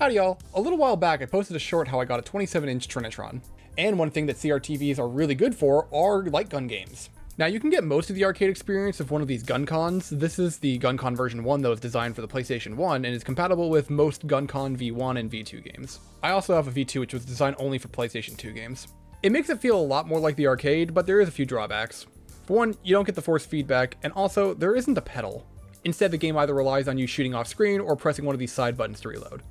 Howdy y'all, a little while back I posted a short how I got a 27-inch Trinitron. And one thing that CRTVs are really good for are light gun games. Now you can get most of the arcade experience of one of these GunCons. This is the GunCon version 1 that was designed for the PlayStation 1 and is compatible with most GunCon V1 and V2 games. I also have a V2 which was designed only for PlayStation 2 games. It makes it feel a lot more like the arcade, but there is a few drawbacks. For one, you don't get the force feedback, and also there isn't a pedal. Instead, the game either relies on you shooting off screen or pressing one of these side buttons to reload.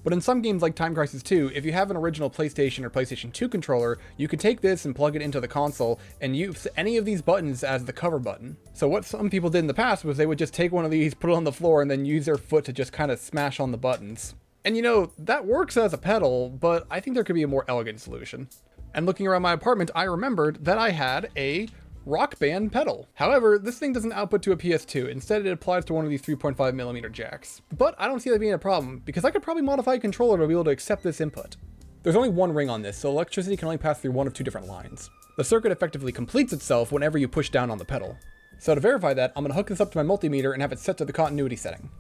But in some games like Time Crisis 2, if you have an original PlayStation or PlayStation 2 controller, you could take this and plug it into the console and use any of these buttons as the cover button. So what some people did in the past was they would just take one of these, put it on the floor, and then use their foot to just kind of smash on the buttons. And you know, that works as a pedal, but I think there could be a more elegant solution. And looking around my apartment, I remembered that I had a Rockband pedal. However, this thing doesn't output to a PS2. Instead, it applies to one of these 3.5mm jacks. But I don't see that being a problem, because I could probably modify a controller to be able to accept this input. There's only one ring on this, so electricity can only pass through one of two different lines. The circuit effectively completes itself whenever you push down on the pedal. So to verify that, I'm going to hook this up to my multimeter and have it set to the continuity setting.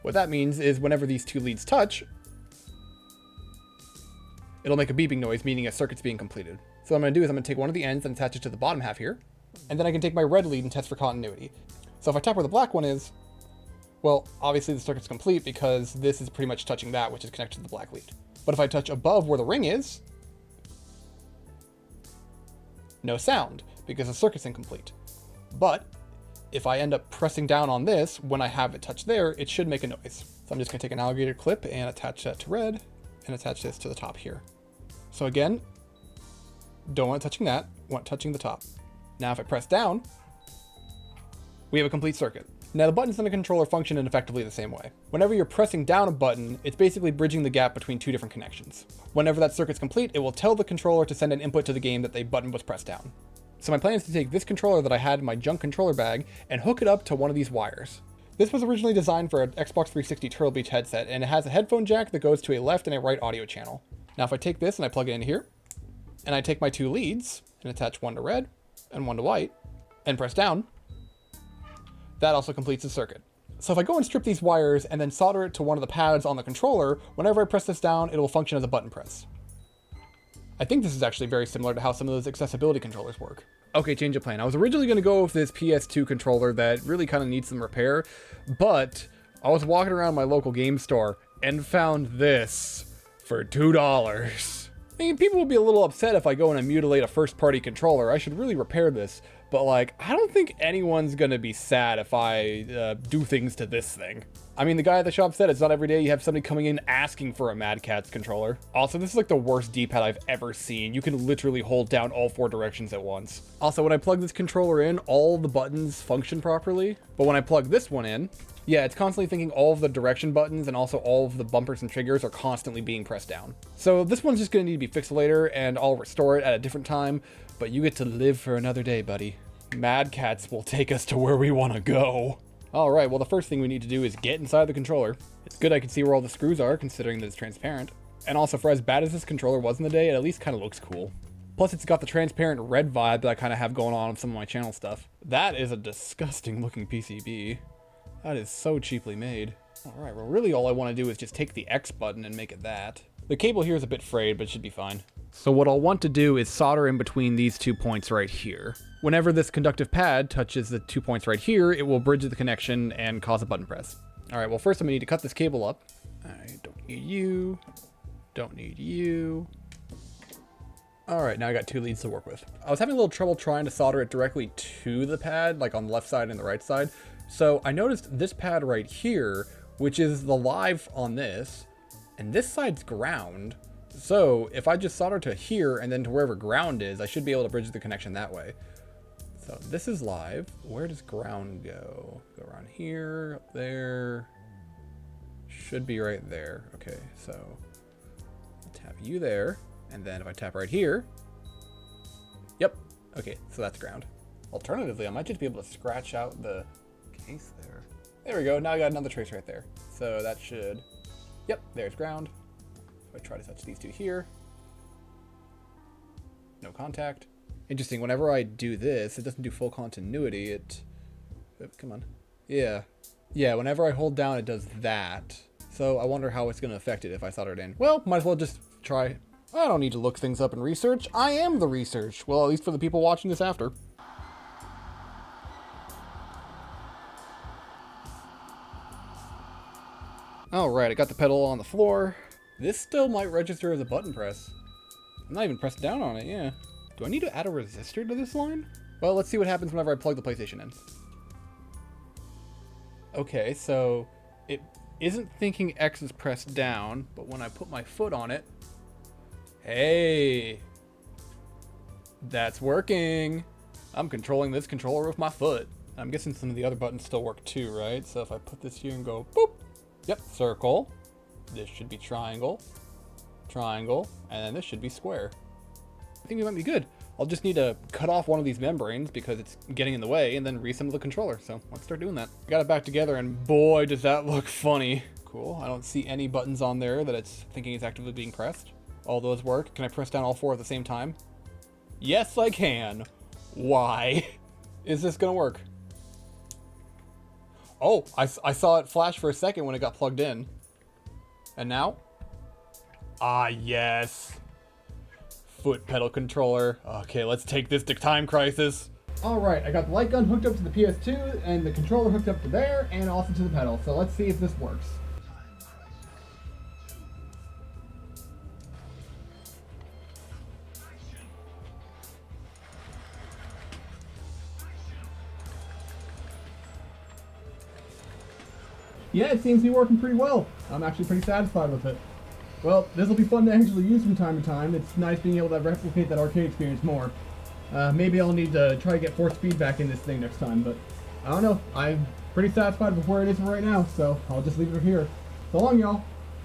What that means is whenever these two leads touch, it'll make a beeping noise, meaning a circuit's being completed. So what I'm going to do is I'm going to take one of the ends and attach it to the bottom half here. And then I can take my red lead and test for continuity. So if I tap where the black one is, well, obviously the circuit's complete because this is pretty much touching that, which is connected to the black lead. But if I touch above where the ring is, no sound because the circuit's incomplete. But if I end up pressing down on this, when I have it touch there, it should make a noise. So I'm just gonna take an alligator clip and attach that to red and attach this to the top here. So again, don't want it touching that, want it touching the top. Now if I press down, we have a complete circuit. Now the buttons on the controller function in effectively the same way. Whenever you're pressing down a button, it's basically bridging the gap between two different connections. Whenever that circuit's complete, it will tell the controller to send an input to the game that the button was pressed down. So my plan is to take this controller that I had in my junk controller bag and hook it up to one of these wires. This was originally designed for an Xbox 360 Turtle Beach headset, and it has a headphone jack that goes to a left and a right audio channel. Now if I take this and I plug it in here, and I take my two leads and attach one to red and one to white, and press down, that also completes the circuit. So if I go and strip these wires and then solder it to one of the pads on the controller, whenever I press this down, it will function as a button press. I think this is actually very similar to how some of those accessibility controllers work. Okay, change of plan. I was originally going to go with this PS2 controller that really kind of needs some repair, but I was walking around my local game store and found this for $2. I mean, people will be a little upset if I go and I mutilate a first-party controller. I should really repair this. But, like, I don't think anyone's gonna be sad if I do things to this thing. I mean, the guy at the shop said it's not every day you have somebody coming in asking for a Mad Catz controller. Also, this is like the worst D-pad I've ever seen. You can literally hold down all four directions at once. Also, when I plug this controller in, all the buttons function properly. But when I plug this one in, yeah, it's constantly thinking all of the direction buttons and also all of the bumpers and triggers are constantly being pressed down. So this one's just gonna need to be fixed later and I'll restore it at a different time, but you get to live for another day, buddy. Mad Catz will take us to where we wanna go. All right, well, the first thing we need to do is get inside the controller. It's good I can see where all the screws are, considering that it's transparent. And also, for as bad as this controller was in the day, it at least kind of looks cool. Plus, it's got the transparent red vibe that I kind of have going on with some of my channel stuff. That is a disgusting looking PCB. That is so cheaply made. All right, well, really all I want to do is just take the X button and make it that. The cable here is a bit frayed, but it should be fine. So what I'll want to do is solder in between these 2 points right here. Whenever this conductive pad touches the 2 points right here, it will bridge the connection and cause a button press. All right, well, first I'm gonna need to cut this cable up. I don't need you. Don't need you. All right, now I got two leads to work with. I was having a little trouble trying to solder it directly to the pad, like on the left side and the right side. So I noticed this pad right here, which is the live on this, and this side's ground. So if I just solder to here and then to wherever ground is, I should be able to bridge the connection that way. So this is live. Where does ground go? Go around here, up there. Should be right there. Okay, so tap you there. And then if I tap right here, yep. Okay, so that's ground. Alternatively, I might just be able to scratch out the case there. There we go. Now I got another trace right there. So that should, yep, there's ground. If I try to touch these two here, no contact. Interesting, whenever I do this, it doesn't do full continuity, come on. Yeah, whenever I hold down, it does that. So I wonder how it's going to affect it if I solder it in. Well, might as well just try. I don't need to look things up and research. I am the research. Well, at least for the people watching this after. Alright, I got the pedal on the floor. This still might register as a button press. I'm not even pressed down on it, yeah. Do I need to add a resistor to this line? Well, let's see what happens whenever I plug the PlayStation in. Okay, so it isn't thinking X is pressed down, but when I put my foot on it, hey, that's working. I'm controlling this controller with my foot. I'm guessing some of the other buttons still work too, right? So if I put this here and go boop, yep, circle. This should be triangle, triangle, and then this should be square. I think it might be good. I'll just need to cut off one of these membranes because it's getting in the way and then reassemble the controller. So let's start doing that. Got it back together and boy, does that look funny. Cool, I don't see any buttons on there that it's thinking is actively being pressed. All those work. Can I press down all four at the same time? Yes, I can. Why? Is this gonna work? Oh, I saw it flash for a second when it got plugged in. And now? Ah, yes. Foot pedal controller. Okay, let's take this to Time Crisis. Alright, I got the light gun hooked up to the PS2 and the controller hooked up to there and also to the pedal. So let's see if this works. Yeah, it seems to be working pretty well. I'm actually pretty satisfied with it. Well, this will be fun to actually use from time to time. It's nice being able to replicate that arcade experience more. Maybe I'll need to try to get forced feedback in this thing next time, but I don't know. I'm pretty satisfied with where it is right now, so I'll just leave it here. So long, y'all.